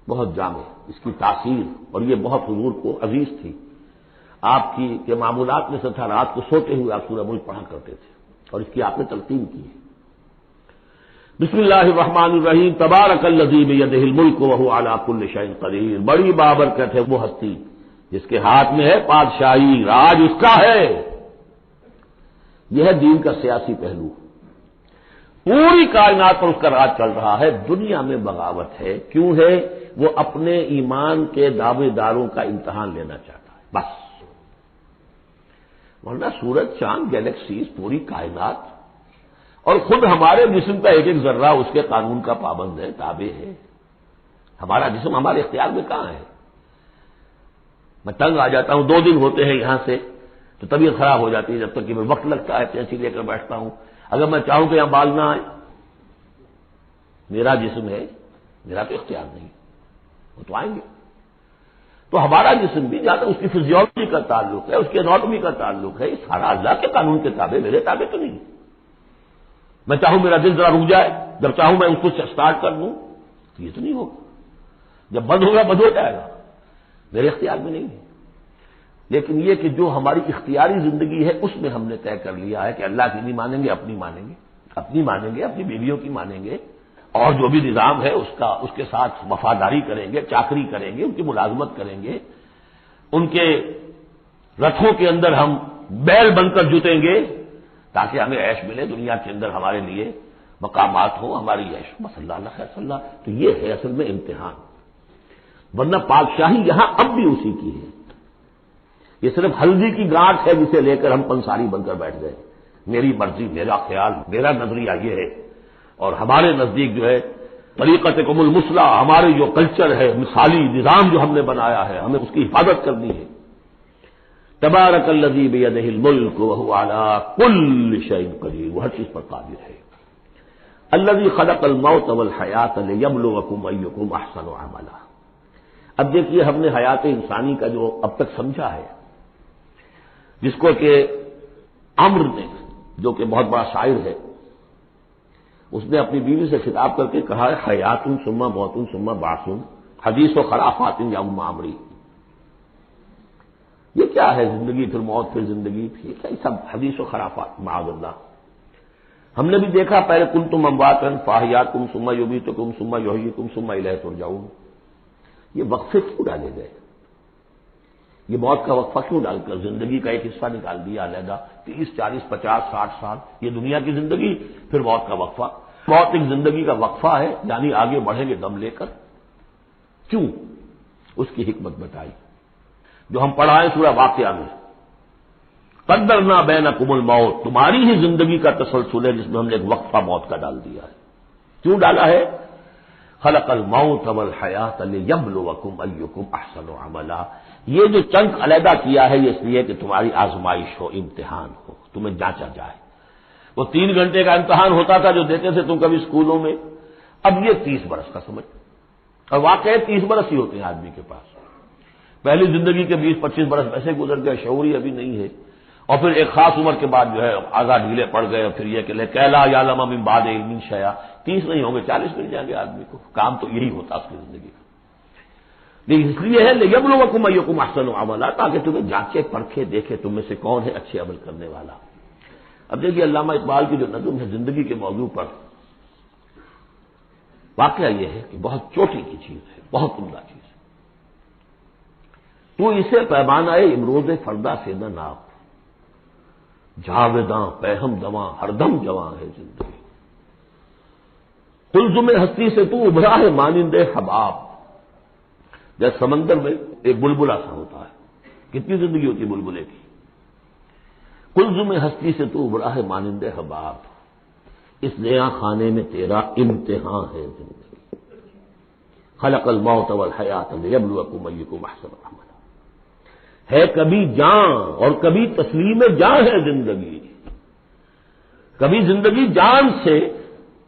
بہت جامع، اس کی تاثیر، اور یہ بہت حضور کو عزیز تھی آپ کی کہ معمولات میں سے تھا، رات کو سوتے ہوئے آپ سورہ ملک پڑھا کرتے تھے، اور اس کی آپ نے تلقین کی ہے۔ بسم اللہ الرحمن الرحیم، تبارک الذی بیدہ الملک وہو علی کل شیء قدیر، بڑی بابرکت ہے وہ ہستی جس کے ہاتھ میں ہے بادشاہی، راج اس کا ہے۔ یہ ہے دین کا سیاسی پہلو، پوری کائنات پر اس کا راج چل رہا ہے۔ دنیا میں بغاوت ہے، کیوں ہے؟ وہ اپنے ایمان کے دعوے داروں کا امتحان لینا چاہتا ہے بس، ورنہ سورج، چاند، گیلیکسیز، پوری کائنات اور خود ہمارے جسم کا ایک ایک ذرہ اس کے قانون کا پابند ہے، تابع ہے۔ ہمارا جسم ہمارے اختیار میں کہاں ہے؟ میں تنگ آ جاتا ہوں، 2 دن ہوتے ہیں یہاں سے تو طبیعت خراب ہو جاتی ہے، جب تک کہ میں وقت لگتا ہے پیسے لے کر بیٹھتا ہوں۔ اگر میں چاہوں کہ یہاں بال نہ آئے، میرا جسم ہے، میرا تو اختیار نہیں، وہ تو آئیں گے۔ تو ہمارا جسم بھی جہاں تک اس کی فزیولوجی کا تعلق ہے، اس کی اناٹمی کا تعلق ہے، یہ سارا اللہ کے قانون کے تابع، میرے تابع تو نہیں۔ میں چاہوں میرا دل ذرا رک جائے، جب چاہوں میں اس کو اسٹارٹ کر دوں، تو یہ تو نہیں ہوگا۔ جب بند ہوگا بند ہو جائے گا، میرے اختیار میں نہیں ہے۔ لیکن یہ کہ جو ہماری اختیاری زندگی ہے اس میں ہم نے طے کر لیا ہے کہ اللہ کی نہیں مانیں گے، اپنی مانیں گے، اپنی مانیں گے، اپنی بیویوں کی مانیں گے، اور جو بھی نظام ہے اس کے ساتھ وفاداری کریں گے، چاکری کریں گے، ان کی ملازمت کریں گے، ان کے رتھوں کے اندر ہم بیل بن کر جتیں گے تاکہ ہمیں عیش ملے، دنیا کے اندر ہمارے لیے مقامات ہوں، ہماری عیش، بس اللہ اللہ خیر صلی اللہ۔ تو یہ ہے اصل میں امتحان، ورنہ پادشاہی یہاں اب بھی اسی کی ہے۔ یہ صرف ہلدی کی گانٹھ ہے جسے لے کر ہم پنساری بن کر بیٹھ گئے، میری مرضی، میرا خیال، میرا نظریہ یہ ہے، اور ہمارے نزدیک جو ہے طریقتکم المثلی، ہمارے جو کلچر ہے، مثالی نظام جو ہم نے بنایا ہے، ہمیں اس کی حفاظت کرنی ہے۔ تبارک الذی بیدہ الملک وہو علی کل شیء قدیر، وہ ہر چیز پر قادر ہے۔ الذی خلق الموت والحیات لیبلوکم ایکم احسن عملا۔ اب دیکھیے ہم نے حیات انسانی کا جو اب تک سمجھا ہے، جس کو کہ عمر نے، جو کہ بہت بڑا شاعر ہے، اس نے اپنی بیوی سے خطاب کر کے کہا ہے حیات ثم موت ثم بعث، حدیث و خرافات یا ام عمری۔ یہ کیا ہے؟ زندگی پھر موت پھر زندگی، یہ کیا سب حدیث و خرافات، معاذ اللہ۔ ہم نے بھی دیکھا پہلے کنتم امواتا فاحیاکم ثم یمیتکم ثم یحییکم ثم الیہ ترجعون۔ یہ وقفے کیوں ڈالے گئے؟ یہ موت کا وقفہ کیوں ڈال کر زندگی کا ایک حصہ نکال دیا علیحدہ؟ 30 40 50 60 سال یہ دنیا کی زندگی، پھر موت کا وقفہ۔ موت ایک زندگی کا وقفہ ہے، یعنی آگے بڑھیں گے دم لے کر۔ کیوں؟ اس کی حکمت بتائی جو ہم پڑھائیں سورہ واقعہ میں، قدرنا بینکم الموت، تمہاری ہی زندگی کا تسلسل ہے جس میں ہم نے ایک وقفہ موت کا ڈال دیا ہے۔ کیوں ڈالا ہے؟ خلق الموت والحیات لیبلوکم ایکم احسن عملا۔ یہ جو چنک علیحدہ کیا ہے یہ اس لیے کہ تمہاری آزمائش ہو، امتحان ہو، تمہیں جانچا جائے۔ وہ 3 گھنٹے کا امتحان ہوتا تھا جو دیتے تھے تم کبھی اسکولوں میں، اب یہ 30 برس کا سمجھ، اور واقعی 30 برس ہی ہوتے ہیں آدمی کے پاس۔ پہلی زندگی کے 20 25 برس ویسے گزر گئے، شعوری ابھی نہیں ہے، اور پھر ایک خاص عمر کے بعد جو ہے آزاد ڈھیلے پڑ گئے، اور پھر یہ کہ کیلا یعلم من بعد علم شیئا، 30 نہیں ہوں گے 40 مل جائیں گے آدمی کو، کام تو یہی ہوتا اس کی زندگی کا۔ لیکن اس لیے ہے لیبلوکم ایکم احسن عملا، تاکہ تمہیں جانچے پرکھے دیکھے تم میں سے کون ہے اچھے عمل کرنے والا۔ اب دیکھیے علامہ اقبال کی جو نظم ہے زندگی کے موضوع پر، واقعہ یہ ہے کہ بہت چوٹی کی چیز ہے، بہت عمدہ چیز ہے۔ تو اسے پیمانہ امروز فردا سے نہ ناپ، جاویداں پہم دواں ہر دم جواں ہے زندگی۔ قلزم ہستی سے تو ابھرا ہے مانند حباب، جیسے سمندر میں ایک بلبلا سا ہوتا ہے، کتنی زندگی ہوتی ہے بلبلے کی۔ قلزم ہستی سے تو ابھرا ہے مانند حباب، اس نیا خانے میں تیرا امتحان ہے زندگی۔ خلق الموت والحیات لیبلوکم ایکم احسن عملا۔ ہے کبھی جان اور کبھی تسلیم جان ہے زندگی، کبھی زندگی جان سے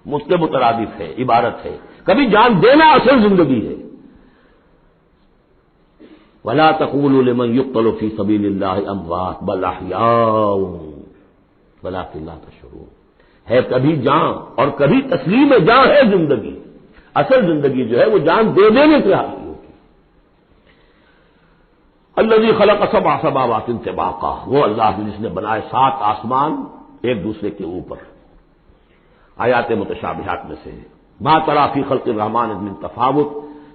مجھ کے مترادف ہے، عبارت ہے، کبھی جان دینا اصل زندگی ہے۔ ولا تقولوا لمن يقتل في سبيل الله اموات بل احياء ولكن لا تشعرون۔ ہے کبھی جان اور کبھی تسلیم جان ہے زندگی، اصل زندگی جو ہے وہ جان دے دینے سے حاصل ہوتی ہے۔ الذی خلق سبع سماوات طباقا، وہ اللہ جس نے بنائے 7 آسمان ایک دوسرے کے اوپر۔ آیات متشابہات میں سے ما تری فی خلق الرحمن من تفاوت،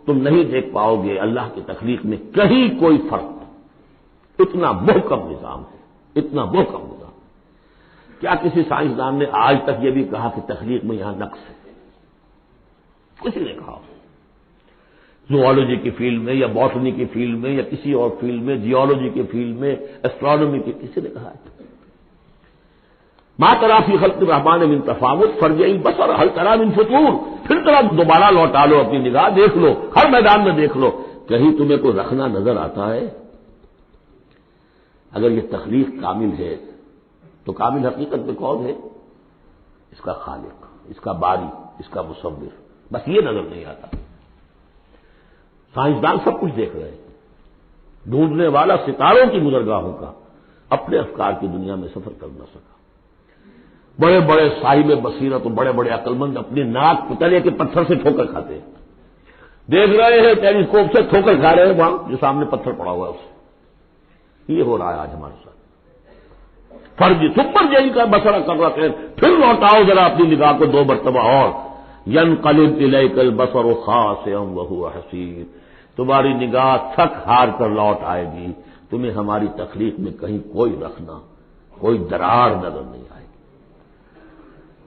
تم نہیں دیکھ پاؤ گے اللہ کی تخلیق میں کہیں کوئی فرق، اتنا محکم نظام ہے، اتنا محکم نظام۔ کیا کسی سائنسدان نے آج تک یہ بھی کہا کہ تخلیق میں یہاں نقص ہے؟ کسی نے کہا؟ زوالوجی کی فیلڈ میں یا باٹنی کی فیلڈ میں یا کسی اور فیلڈ میں، جیولوجی کی فیلڈ میں، ایسٹرونومی کی، کسی نے کہا ہے؟ ما تری فی خلق الرحمن من تفاوت فارجع البصر هل تری من فطور، پھر ذرا دوبارہ لوٹا لو اپنی نگاہ، دیکھ لو، ہر میدان میں دیکھ لو، کہیں تمہیں کوئی رکھنا نظر آتا ہے؟ اگر یہ تخلیق کامل ہے تو کامل حقیقت میں کون ہے؟ اس کا خالق، اس کا باری، اس کا مصور، بس یہ نظر نہیں آتا۔ سائنسدان سب کچھ دیکھ رہے ہیں، ڈھونڈنے والا ستاروں کی گزرگاہوں کا اپنے افکار کی دنیا میں سفر کر نہ سکا۔ بڑے بڑے صاحب بصیرت اور بڑے بڑے عقل مند اپنی ناک پتلے کے پتھر سے ٹھوکر کھاتے ہیں، دیکھ رہے ہیں ٹیلیسکوپ سے ٹھوکر کھا رہے ہیں وہاں جو سامنے پتھر پڑا ہوا ہے اسے۔ یہ ہو رہا ہے آج ہمارے ساتھ۔ فرض سپر جیل کا مسئلہ کر رہا ہے، پھر لوٹاؤ ذرا اپنی نگاہ کو 2 مرتبہ اور، ينقلب الیک البصر خاسئا وهو حسیر، تمہاری نگاہ تھک ہار کر لوٹ آئے گی، تمہیں ہماری تخلیق میں کہیں کوئی رکھنا، کوئی دراڑ نظر نہیں آئے گی۔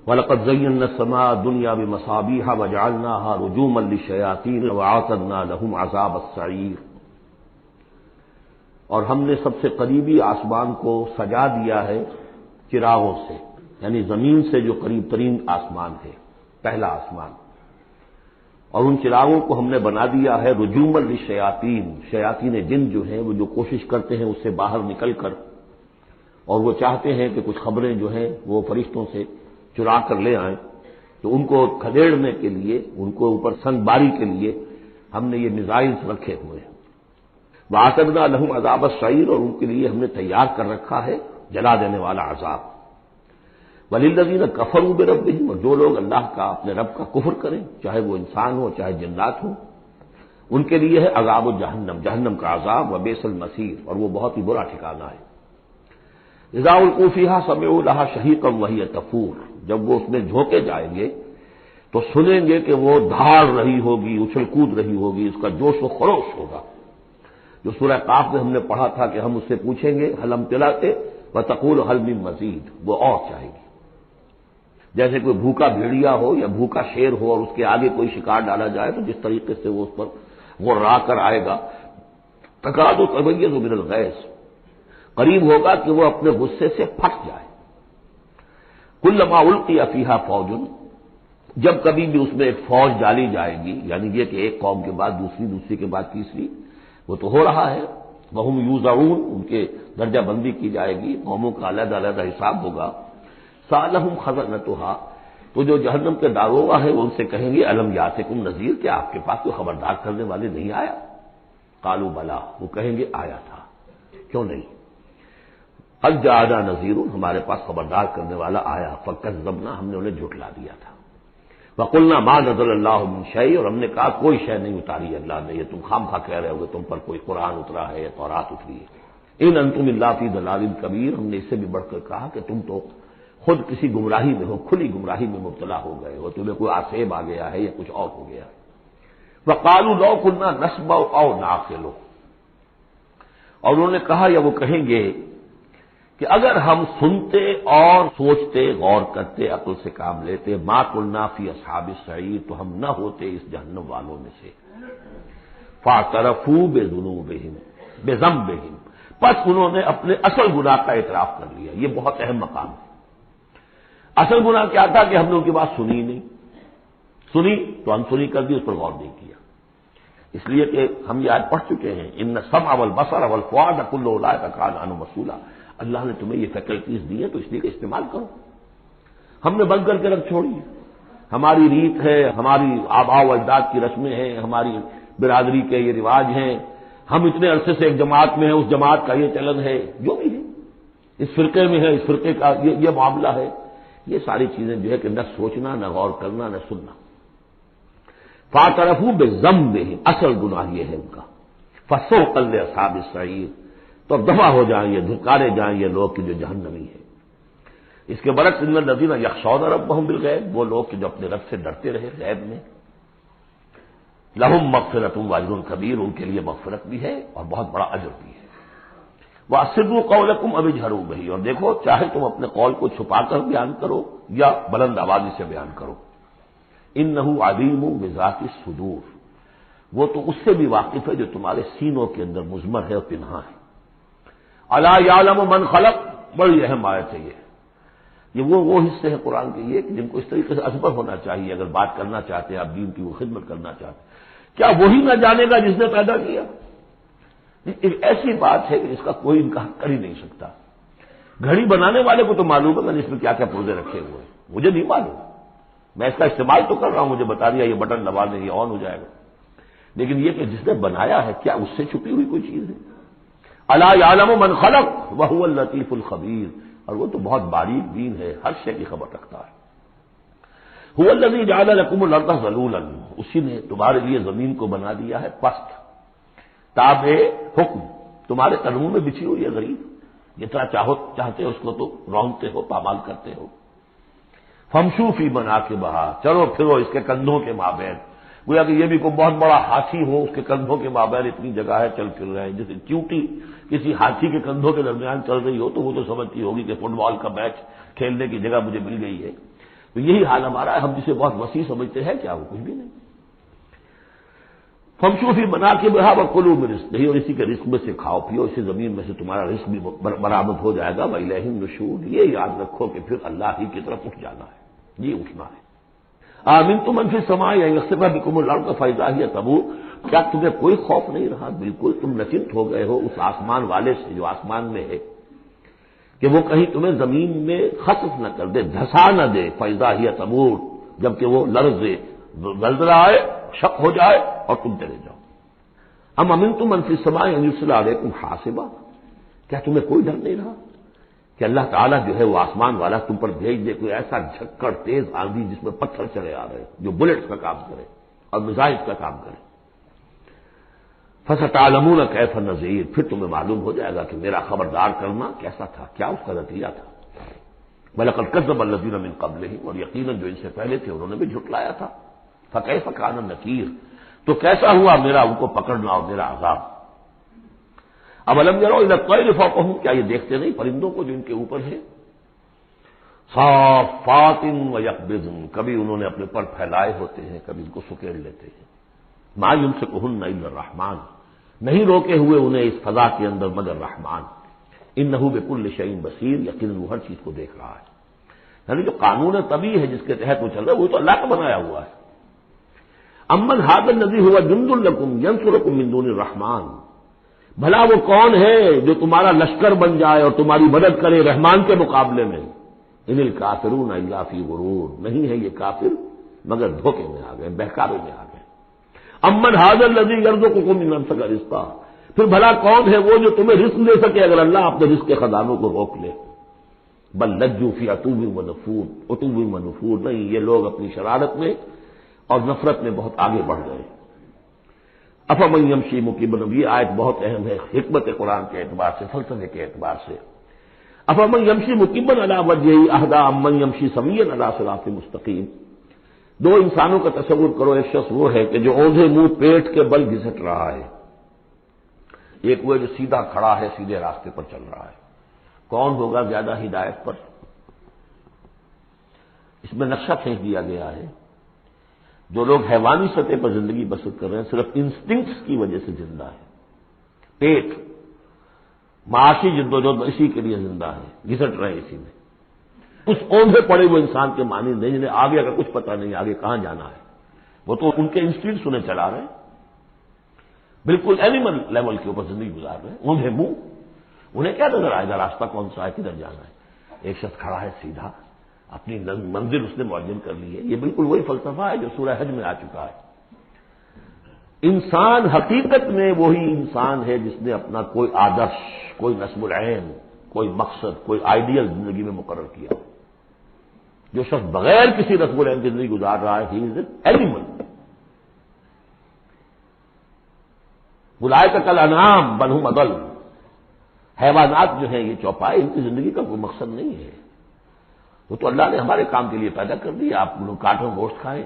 وَلَقَدْ زَيَّنَّا السَّمَاءَ الدُّنْيَا بِمَصَابِيحَ وَجَعَلْنَاهَا رُجُومًا لِلشَّيَاطِينِ وَأَعْتَدْنَا لَهُمْ عَذَابَ السَّعِيرِ، اور ہم نے سب سے قریبی آسمان کو سجا دیا ہے چراغوں سے، یعنی زمین سے جو قریب ترین آسمان ہے، پہلا آسمان، اور ان چراغوں کو ہم نے بنا دیا ہے رجوما للشیاطین، شیاطین جن جو ہیں وہ جو کوشش کرتے ہیں اس سے باہر نکل کر، اور وہ چاہتے ہیں کہ کچھ خبریں جو ہیں وہ فرشتوں سے چرا کر لے آئیں، تو ان کو کھدیڑنے کے لیے، ان کو اوپر سنگ باری کے لیے ہم نے یہ میزائلز رکھے ہوئے ہیں۔ وَأَعْتَدْنَا لَهُمْ عَذَابَ السَّعِيرِ، اور ان کے لیے ہم نے تیار کر رکھا ہے جلا دینے والا عذاب۔ وَلِلَّذِينَ كَفَرُوا بِرَبِّهِمْ، اور جو لوگ اللہ کا، اپنے رب کا کفر کریں، چاہے وہ انسان ہو چاہے جنات ہوں، ان کے لیے ہے عذاب جہنم، جہنم کا عذاب، وبئس المصیر، اور وہ بہت ہی برا ٹھکانہ ہے۔ اذا القوا فیہا سمعوا لها شہیقا وہی تفور، جب وہ اس میں جھونکے جائیں گے تو سنیں گے کہ وہ دھاڑ رہی ہوگی، اچھل کود رہی ہوگی، اس کا جوش و خروش ہوگا، جو سورہ قاف میں ہم نے پڑھا تھا کہ ہم اس سے پوچھیں گے هل امتلأت وتقول هل من مزید، وہ اور چاہے گی، جیسے کوئی بھوکا بھیڑیا ہو یا بھوکا شیر ہو اور اس کے آگے کوئی شکار ڈالا جائے تو جس طریقے سے وہ اس پر غرا کر آئے گا، تکاد تمیز من الغیظ، قریب ہوگا کہ وہ اپنے غصے سے پھٹ جائے۔ کلما القی فیہا فوج، جب کبھی بھی اس میں ایک فوج ڈالی جائے گی، یعنی یہ کہ ایک قوم کے بعد دوسری، دوسری کے بعد تیسری، وہ تو ہو رہا ہے، وہم یوزعون، ان کے درجہ بندی کی جائے گی، قوموں کا علیحدہ علیحدہ حساب ہوگا۔ سألہم خزنتہا، تو جو جہنم کے داروغہ ہیں وہ ان سے کہیں گے الم یاتکم نذیر، کیا آپ کے پاس کوئی خبردار کرنے والے نہیں آیا؟ قالوا بلا، وہ کہیں گے آیا تھا، کیوں نہیں؟ قد جاءنا نذیر، ہمارے پاس خبردار کرنے والا آیا، فکذبنا، ہم نے انہیں جھٹلا دیا تھا۔ وقلنا ما نزل اللہ من شیء، اور ہم نے کہا کوئی شے نہیں اتاری اللہ نے، یہ تم خامخواہ کہہ رہے ہو کہ تم پر کوئی قرآن اترا ہے یا تورات اتری ہے۔ ان انتم الا فی ضلال کبیر، ہم نے اس سے بھی بڑھ کر کہا کہ تم تو خود کسی گمراہی میں ہو، کھلی گمراہی میں مبتلا ہو گئے ہو، تمہیں کوئی آسیب آ گیا ہے یا کچھ اور ہو گیا۔ وقالوا لو كنا نسمع او نعقل، اور انہوں نے کہا یا وہ کہیں گے کہ اگر ہم سنتے اور سوچتے، غور کرتے، عقل سے کام لیتے، ما قلنا فی اصحاب السعیر، تو ہم نہ ہوتے اس جہنم والوں میں سے۔ فاعترفوا بذنوبہم، بذنبہم، پس انہوں نے اپنے اصل گناہ کا اعتراف کر لیا۔ یہ بہت اہم مقام ہے۔ اصل گناہ کیا تھا کہ ہم نے ان کی بات سنی نہیں، سنی تو انسنی کر دی، اس پر غور نہیں کیا، اس لیے کہ ہم یہ آج پڑھ چکے ہیں ان السمع والبصر والفؤاد کل اولئک کان عنہ مسئولا، اللہ نے تمہیں یہ فیکلٹیز دی ہیں تو اس لیے کہ استعمال کرو۔ ہم نے بند کر کے رکھ چھوڑی، ہماری ریت ہے، ہماری آباء و اجداد کی رسمیں ہیں، ہماری برادری کے یہ رواج ہیں، ہم اتنے عرصے سے ایک جماعت میں ہیں، اس جماعت کا یہ چلن ہے، جو بھی ہے، اس فرقے میں ہے، اس فرقے کا یہ معاملہ ہے، یہ ساری چیزیں جو ہے کہ نہ سوچنا، نہ غور کرنا، نہ سننا۔ فاعترفوا بذنبہم، اصل گناہ یہ ہے ان کا، فسحقا لاصحاب السعیر، تو اب دفع ہو جائیں یہ، دھکارے جائیں یہ لوگ کہ جو جہنمی ہے۔ اس کے برعکس ان الذین یخشون ربہم بالغیب، وہ لوگ کہ جو اپنے رب سے ڈرتے رہے غیب میں، لہم مغفرۃ واجر کبیر، ان کے لیے مغفرت بھی ہے اور بہت بڑا اجر بھی ہے۔ واسروا قولکم او اجہروا بہ، اور دیکھو چاہے تم اپنے قول کو چھپا کر بیان کرو یا بلند آوازی سے بیان کرو، انہ علیم بذات الصدور، وہ تو اس سے بھی واقف ہے جو تمہارے سینوں کے اندر مضمر ہے اور پنہاں ہے۔ الا یعلم من خلق، بڑی اہم آیت ہے یہ وہ حصے ہیں قرآن کے یہ کہ جن کو اس طریقے سے ازبر ہونا چاہیے اگر بات کرنا چاہتے ہیں، آپ دین کی وہ خدمت کرنا چاہتے ہیں۔ کیا وہی نہ جانے گا جس نے پیدا کیا؟ ایک ایسی بات ہے کہ اس کا کوئی انکار کر ہی نہیں سکتا۔ گھڑی بنانے والے کو تو معلوم ہے کہ اس میں کیا کیا پرزے رکھے ہوئے ہیں، مجھے نہیں معلوم، میں اس کا استعمال تو کر رہا ہوں، مجھے بتا دیا یہ بٹن دبا دیں یہ آن ہو جائے گا، لیکن یہ کہ جس نے بنایا ہے کیا اس سے چھپی ہوئی کوئی چیز ہے؟ الا یعلم من خلق وهو اللطیف الخبیر، اور وہ تو بہت باریک بین ہے، ہر شے کی خبر رکھتا ہے۔ هو الذی جعل لکم الارض ذلولا، اسی نے تمہارے لیے زمین کو بنا دیا ہے پست، تابع حکم، تمہارے قدموں میں بچھی ہوئی ہے غریب، جتنا چاہتے ہو اس کو تو رونگتے ہو، پامال کرتے ہو۔ فمشوا فی مناکبہا، چلو پھرو اس کے کندھوں کے مابین، گویا کہ یہ بھی کوئی بہت بڑا ہاتھی ہو، اس کے کندھوں کے مابین اتنی جگہ ہے، چل پھر رہے ہیں، جیسے چیونٹی کسی ہاتھی کے کندھوں کے درمیان چل رہی ہو تو وہ تو سمجھتی ہوگی کہ فٹ بال کا میچ کھیلنے کی جگہ مجھے مل گئی ہے۔ تو یہی حال ہمارا ہے، ہم جسے بہت وسیع سمجھتے ہیں کیا وہ کچھ بھی نہیں۔ فمشوا فی مناکبہا وکلوا من رزقہ، اور اسی کے رزق میں سے کھاؤ پیو، اسی زمین میں سے تمہارا رزق بھی برآمد ہو جائے گا، وإلیہ النشور، یہ یاد رکھو کہ پھر اللہ ہی کی طرف اٹھ جانا ہے، یہ اٹھنا ہے۔ آمنتم من فی السماء ان یخسف بکم الارض فاذا ہی تمور، کیا تمہیں کوئی خوف نہیں رہا؟ بالکل تم نچنت ہو گئے ہو اس آسمان والے سے جو آسمان میں ہے کہ وہ کہیں تمہیں زمین میں خسف نہ کر دے، دھسا نہ دے، فاذا ہی تمور، جبکہ وہ لرزے، زلزلہ آئے، شق ہو جائے اور تم چلے جاؤ۔ ام امنتم من فی السماء ان یرسل علیکم حاصبا، کیا تمہیں کوئی ڈر نہیں رہا کہ اللہ تعالیٰ جو ہے وہ آسمان والا تم پر بھیج دے کوئی ایسا جھکڑ تیز آندھی جس میں پتھر چلے آ رہے جو بلٹس کا کام کرے اور میزائل کا کام کرے؟ فستعلمون کیف نذیر، پھر تمہیں معلوم ہو جائے گا کہ میرا خبردار کرنا کیسا تھا، کیا اس کا نتیجہ تھا۔ وَلَقَدْ كَذَّبَ الَّذِينَ مِن قَبْلِهِمْ، اور یقیناً جو ان سے پہلے تھے انہوں نے بھی جھٹلایا تھا۔ فَكَيْفَ كَانَ نَكِيرٌ، تو کیسا ہوا میرا ان کو پکڑنا اور میرا عذاب۔ اولم یروا الی الطیر فوقہم، کیا یہ دیکھتے نہیں پرندوں کو جو ان کے اوپر ہے؟ صافات ویقبضن، کبھی انہوں نے اپنے پر پھیلائے ہوتے ہیں، کبھی ان کو سکیڑ لیتے ہیں۔ ما یمسکہن الا الرحمن، نہیں روکے ہوئے انہیں اس فضا کے اندر مگر رحمان۔ انہ بکل شیء بصیر، یقیناً وہ ہر چیز کو دیکھ رہا ہے۔ یعنی جو قانون طبیعی ہے جس کے تحت وہ چل رہا ہے وہ تو اللہ کا بنایا ہوا ہے۔ امن ھذا الذی هو جند لکم ینصرکم من دون الرحمن، بھلا وہ کون ہے جو تمہارا لشکر بن جائے اور تمہاری مدد کرے رحمان کے مقابلے میں؟ ان الکافرون الا فی غرور، نہیں ہے یہ کافر مگر دھوکے میں آ گئے، بہکاوے میں آ گئے۔ امن ھذا الذی یرزقکم من امسک رزقا، پھر بھلا کون ہے وہ جو تمہیں رزق دے سکے اگر اللہ اپنے رزق کے خزانوں کو روک لے؟ بل لجوا فی عتو و نفور، نہیں یہ لوگ اپنی شرارت میں اور نفرت میں بہت آگے بڑھ گئے۔ افمن یمشی مکبا، یہ آیت بہت اہم ہے حکمت قرآن کے اعتبار سے، فلسفے کے اعتبار سے۔ افمن یمشی مکبا علی وجہہ اہدی امن یمشی سویا علی صراط مستقیم، دو انسانوں کا تصور کرو، ایک شخص وہ ہے کہ جو اوندھے منہ پیٹ کے بل گھسٹ رہا ہے، ایک وہ جو سیدھا کھڑا ہے سیدھے راستے پر چل رہا ہے۔ کون ہوگا زیادہ ہدایت پر؟ اس میں نقشہ کھینچ دیا گیا ہے۔ جو لوگ حیوانی سطح پر زندگی بسر کر رہے ہیں صرف انسٹنکٹس کی وجہ سے زندہ ہے، پیٹ معاشی جدوجہد اسی کے لیے زندہ ہے، گھسٹ رہے ہیں اسی میں۔ اس اوندھے پڑے ہوئے انسان کے معنی نہیں جنہیں آگے اگر کچھ پتہ نہیں آگے کہاں جانا ہے، وہ تو ان کے انسٹنکٹس انہیں چلا رہے ہیں، بالکل اینیمل لیول کے اوپر زندگی گزار رہے ہیں، اوندھے منہ، انہیں کیا نظر آئے گا راستہ کون سا ہے، کدھر جانا ہے؟ ایک شخص کھڑا ہے سیدھا، اپنی منزل اس نے معین کر لی ہے۔ یہ بالکل وہی فلسفہ ہے جو سورہ حج میں آ چکا ہے۔ انسان حقیقت میں وہی انسان ہے جس نے اپنا کوئی آدرش، کوئی نصب العین، کوئی مقصد، کوئی آئیڈیل زندگی میں مقرر کیا۔ جو شخص بغیر کسی نصب العین کی زندگی گزار رہا ہے، ہی از این اینیمل، اولئک کالانعام بل ھم اضل، حیوانات جو ہیں یہ چوپائے، ان کی زندگی کا کوئی مقصد نہیں ہے، وہ تو اللہ نے ہمارے کام کے لیے پیدا کر دی، آپ لوگ کاٹوں گوشت کھائیں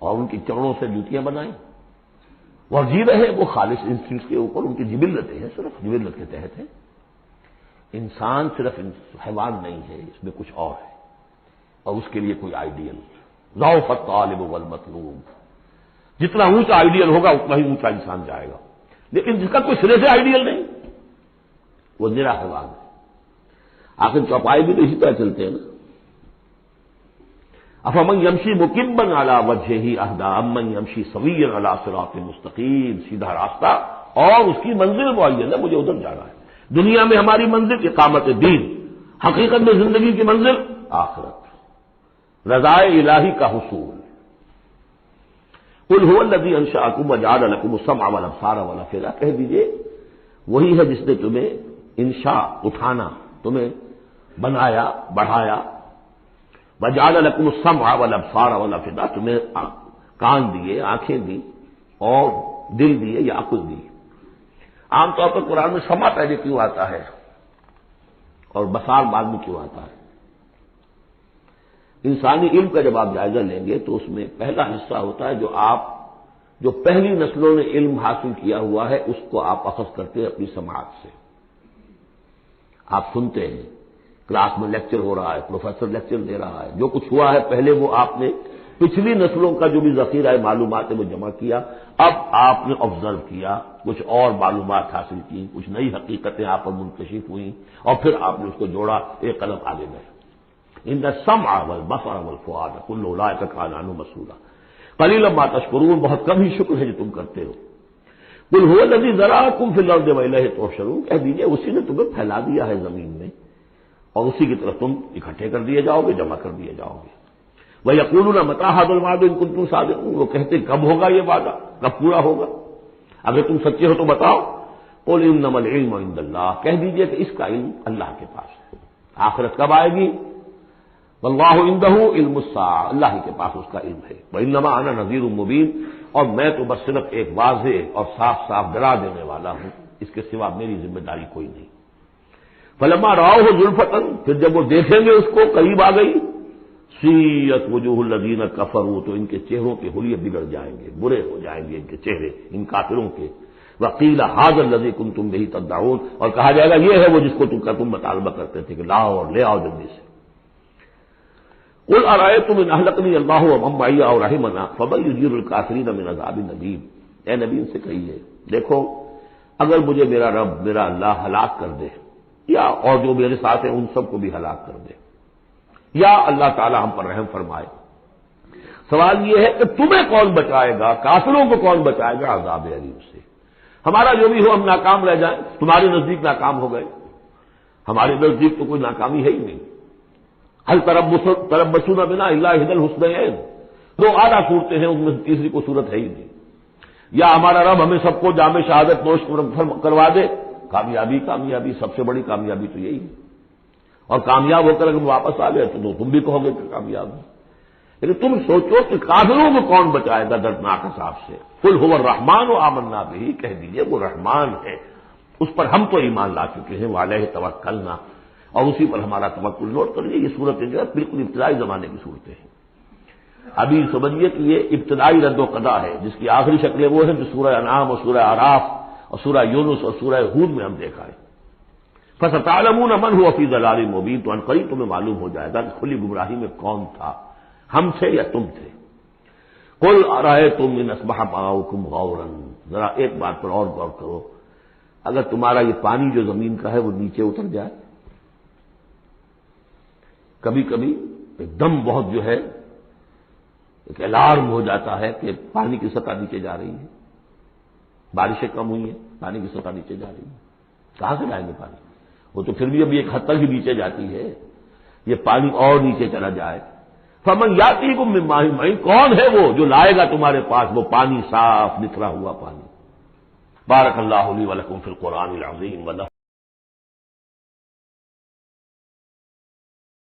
اور ان کی چمڑوں سے جوتیاں بنائیں اور جی رہے وہ خالص انسٹنکٹ کے اوپر، ان کی جبلتیں ہیں، صرف جبلت کے تحت ہے۔ انسان صرف حیوان نہیں ہے، اس میں کچھ اور ہے، اور اس کے لیے کوئی آئیڈیل، ضعف الطالب والمطلوب، جتنا اونچا آئیڈیل ہوگا اتنا ہی اونچا انسان جائے گا، لیکن جس کا کوئی سرے سے آئیڈیل نہیں وہ نرا حیوان ہے۔ آخر چوپائے بھی تو اسی طرح چلتے ہیں نا، افمن یمشی مکبا علی وجہہ اہدی امن یمشی سویا علی صراط مستقیم، سیدھا راستہ اور اس کی منزل معین ہے، مجھے ادھر جانا ہے۔ دنیا میں ہماری منزل اقامت دین، حقیقت میں زندگی کی منزل آخرت، رضائے الہی کا حصول۔ قل هو الذی انشأکم وجعل لکم السمع والابصار والافئدہ، کہہ دیجئے وہی ہے جس نے تمہیں انشاء اٹھانا، تمہیں بنایا بڑھایا، وجعل لکم السمع والابصار والافئدہ، تمہیں کان دیے، آنکھیں دی اور دل دیے یا عقل دی۔ عام طور پر قرآن میں سمع پہلے کیوں آتا ہے اور بصار بعد میں کیوں آتا ہے؟ انسانی علم کا جب آپ جائزہ لیں گے تو اس میں پہلا حصہ ہوتا ہے جو پہلی نسلوں نے علم حاصل کیا ہوا ہے، اس کو آپ اخذ کرتے ہیں اپنی سماعت سے، آپ سنتے ہیں، کلاس میں لیکچر ہو رہا ہے، پروفیسر لیکچر دے رہا ہے، جو کچھ ہوا ہے پہلے وہ آپ نے پچھلی نسلوں کا جو بھی ذخیرہ معلومات ہے وہ جمع کیا، اب آپ نے آبزرو کیا، کچھ اور معلومات حاصل کی، کچھ نئی حقیقتیں آپ پر منکشف ہوئیں اور پھر آپ نے اس کو جوڑا، ایک قدم آگے گئے۔ ان السمع والبصر والفؤاد کل اولئک کان عنہ مسئولا قلیلا ما تشکرون، بہت کم ہی شکر ہے جو تم کرتے ہو۔ قل هو الذی ذرأکم فی الارض والیہ تحشرون، کہہ دیجیے اسی نے تمہیں پھیلا دیا ہے زمین میں اور اسی کی طرف تم اکٹھے کر دیے جاؤ گے، جمع کر دیے جاؤ گے۔ وَيَقُولُونَ مَتَىٰ هَٰذَا الْوَعْدُ إِن كُنتُمْ صَادِقِينَ، وہ کہتے کب ہوگا یہ وعدہ، کب پورا ہوگا، اگر تم سچے ہو تو بتاؤ۔ قُلْ إِنَّمَا الْعِلْمُ عِندَ اللَّهِ، کہہ دیجیے کہ اس کا علم اللہ کے پاس ہے، آخرت کب آئے گی، وَاللَّهُ عِندَهُ عِلْمُ السَّاعَةِ، اللہ ہی کے پاس اس کا علم ہے، وَإِنَّمَا أَنَا نَذِيرٌ مُّبِينٌ، اور میں تو بس صرف ایک واضح اور صاف صاف ڈرا دینے والا ہوں، اس کے سوا میری ذمہ داری کوئی نہیں۔ فَلَمَّا رَأَوْهُ زُلْفَةً، پھر جب وہ دیکھیں گے اس کو قریب آ گئی، سیئت وجوہ الذین کفروا، تو ان کے چہروں کے حلیے بگڑ جائیں گے، برے ہو جائیں گے ان کے چہرے، ان کافروں کے۔ وقیل ھذا الذی کنتم بہ تدعون، اور کہا جائے گا یہ ہے وہ جس کو تم مطالبہ کرتے تھے کہ لاؤ اور لے آؤ جلدی سے۔ قل ارأیتم ان اہلکنی اللہ ومن معی او رحمنا فمن یجیر الکافرین من عذاب الیم، اے نبی ان سے کہیے دیکھو اگر مجھے میرا رب، میرا اللہ ہلاک کر دے، یا اور جو میرے ساتھ ہیں ان سب کو بھی ہلاک کر دے، یا اللہ تعالی ہم پر رحم فرمائے، سوال یہ ہے کہ تمہیں کون بچائے گا، کافروں کو کون بچائے گا عذاب علیم سے؟ ہمارا جو بھی ہو ہم ناکام رہ جائیں، تمہارے نزدیک ناکام ہو گئے، ہمارے نزدیک تو کوئی ناکامی ہے ہی نہیں۔ ہل تربصون بنا الا احدی الحسنیین، دو اعلیٰ صورتیں ہیں، ان میں تیسری کوئی صورت ہے ہی نہیں، یا ہمارا رب ہمیں سب کو جام شہادت نوش کروا دے، کامیابی سب سے بڑی کامیابی تو یہی ہے، اور کامیاب ہو کر اگر واپس آ گئے تو تم بھی کہو گے کہ کامیاب ہو۔ لیکن تم سوچو کہ کافروں کو کون بچائے گا دردناک عذاب سے؟ قل هو الرحمن آمنا بہ، کہہ دیجیے وہ رحمان ہے، اس پر ہم تو ایمان لا چکے ہیں، وعلیہ توکلنا، اور اسی پر ہمارا توکل۔ نوٹ کر لیجیے یہ صورتیں جو ہے بالکل ابتدائی زمانے کی صورتیں ہیں، ابھی سمجھیے کہ یہ ابتدائی رد و قضا ہے، جس کی آخری شکلیں وہ ہیں جو سورہ انعام اور سورہ اعراف اور سورہ یونس اور سورہ ہود میں ہم دیکھا ہے۔ فَسَتَعْلَمُونَ مَنْ هُوَ فِي ضَلَالٍ مُّبِينٍ، تو ان قریب تمہیں معلوم ہو جائے گا کہ کھلی گمراہی میں کون تھا، ہم تھے یا تم تھے۔ قُلْ أَرَأَيْتُمْ إِنْ أَصْبَحَ مَاؤُكُمْ غَوْرًا، ذرا ایک بات پر اور غور کرو، اگر تمہارا یہ پانی جو زمین کا ہے وہ نیچے اتر جائے، کبھی کبھی ایک دم بہت جو ہے ایک الارم ہو جاتا ہے کہ پانی کی سطح نیچے جا رہی ہے، بارشیں کم ہوئی ہیں، پانی کی سطح نیچے جا رہی ہے، کہاں سے لائیں گے پانی؟ وہ تو پھر بھی ابھی ایک حد تک ہی نیچے جاتی ہے، یہ پانی اور نیچے چلا جائے، فمن یاتیکم من ماء معین، کون ہے وہ جو لائے گا تمہارے پاس وہ پانی صاف نکھرا ہوا پانی۔ بارک اللہ لی ولکم فی القرآن العظیم۔